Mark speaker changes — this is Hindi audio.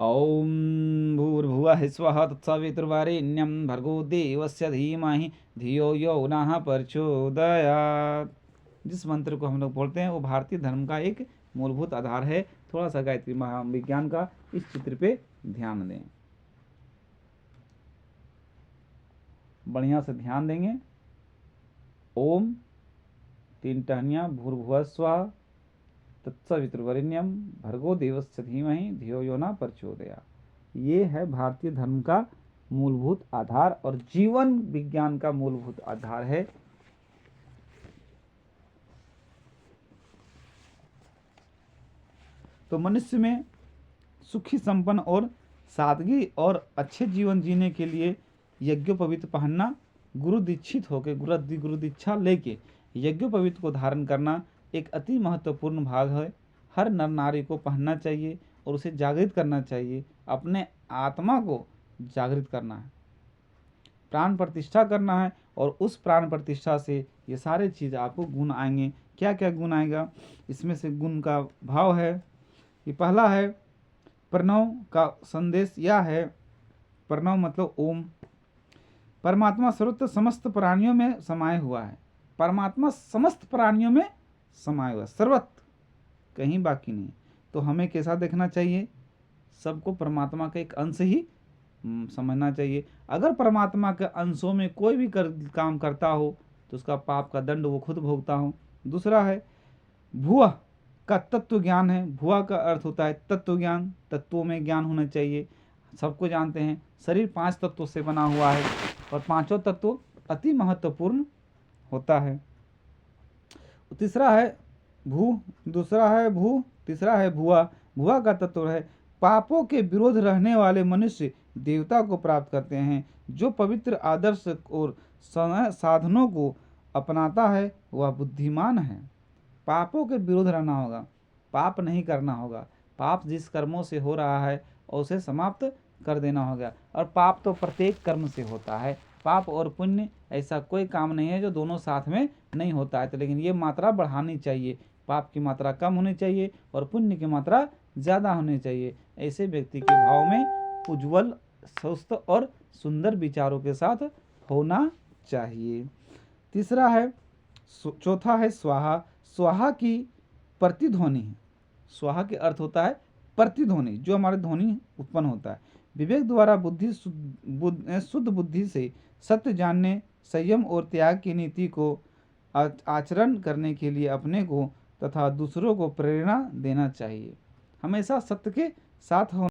Speaker 1: ओम भूर्भुवः स्वः तत्सवितुर्वरेण्यं भर्गो देवस्य धीमहि धियो यो नः प्रचोदयात्। जिस मंत्र को हम लोग बोलते हैं वो भारतीय धर्म का एक मूलभूत आधार है। थोड़ा सा गायत्री महाविज्ञान का इस चित्र पे ध्यान दें, बढ़िया से ध्यान देंगे। ओम 3 टहनियाँ, भूर्भुवः स्वः तत्सवितुर्वरेण्यं भर्गो देवस्य धीमहि धियो यो न प्रचोदयात्। ये है भारतीय धर्म का मूलभूत आधार और जीवन विज्ञान का मूलभूत आधार है। तो मनुष्य में सुखी, संपन्न और सादगी और अच्छे जीवन जीने के लिए यज्ञोपवीत पहनना, गुरु दीक्षित होकर गुरु दीक्षा लेके यज्ञोपवीत को धारण करना एक अति महत्वपूर्ण भाग है। हर नर नारी को पहनना चाहिए और उसे जागृत करना चाहिए, अपने आत्मा को जागृत करना है, प्राण प्रतिष्ठा करना है और उस प्राण प्रतिष्ठा से ये सारे चीज़ आपको गुण आएंगे। क्या क्या गुण आएगा, इसमें से गुण का भाव है। ये पहला है प्रणव का संदेश। यह है प्रणव मतलब ओम। परमात्मा सर्वत्र समस्त प्राणियों में समाये हुआ है। परमात्मा समस्त प्राणियों में समाया हुआ, सर्वत्र, कहीं बाकी नहीं। तो हमें कैसा देखना चाहिए, सबको परमात्मा का एक अंश ही समझना चाहिए। अगर परमात्मा के अंशों में कोई भी काम करता हो तो उसका पाप का दंड वो खुद भोगता हो। दूसरा है भुआ का तत्व ज्ञान है। भुआ का अर्थ होता है तत्व ज्ञान, तत्वों में ज्ञान होना चाहिए। सबको जानते हैं शरीर 5 तत्वों से बना हुआ है और पांचों तत्व अति महत्वपूर्ण होता है। तीसरा है भू, दूसरा है भू, तीसरा है भुआ। भुआ का तत्व है पापों के विरोध रहने वाले मनुष्य देवता को प्राप्त करते हैं। जो पवित्र आदर्श और साधनों को अपनाता है वह बुद्धिमान है। पापों के विरोध रहना होगा, पाप नहीं करना होगा। पाप जिस कर्मों से हो रहा है उसे समाप्त कर देना होगा। और पाप तो प्रत्येक कर्म से होता है। पाप और पुण्य ऐसा कोई काम नहीं है जो दोनों साथ में नहीं होता है। तो लेकिन ये मात्रा बढ़ानी चाहिए, पाप की मात्रा कम होनी चाहिए और पुण्य की मात्रा ज़्यादा होनी चाहिए। ऐसे व्यक्ति के भाव में उज्जवल, स्वस्थ और सुंदर विचारों के साथ होना चाहिए। तीसरा है, चौथा है स्वाहा। स्वाहा की प्रतिध्वनि है। स्वाहा के अर्थ होता है प्रतिध्वनि, जो हमारे ध्वनि उत्पन्न होता है। विवेक द्वारा बुद्धि शुद्ध बुद्धि से सत्य जानने, संयम और त्याग की नीति को आचरण करने के लिए अपने को तथा दूसरों को प्रेरणा देना चाहिए। हमेशा सत्य के साथ होना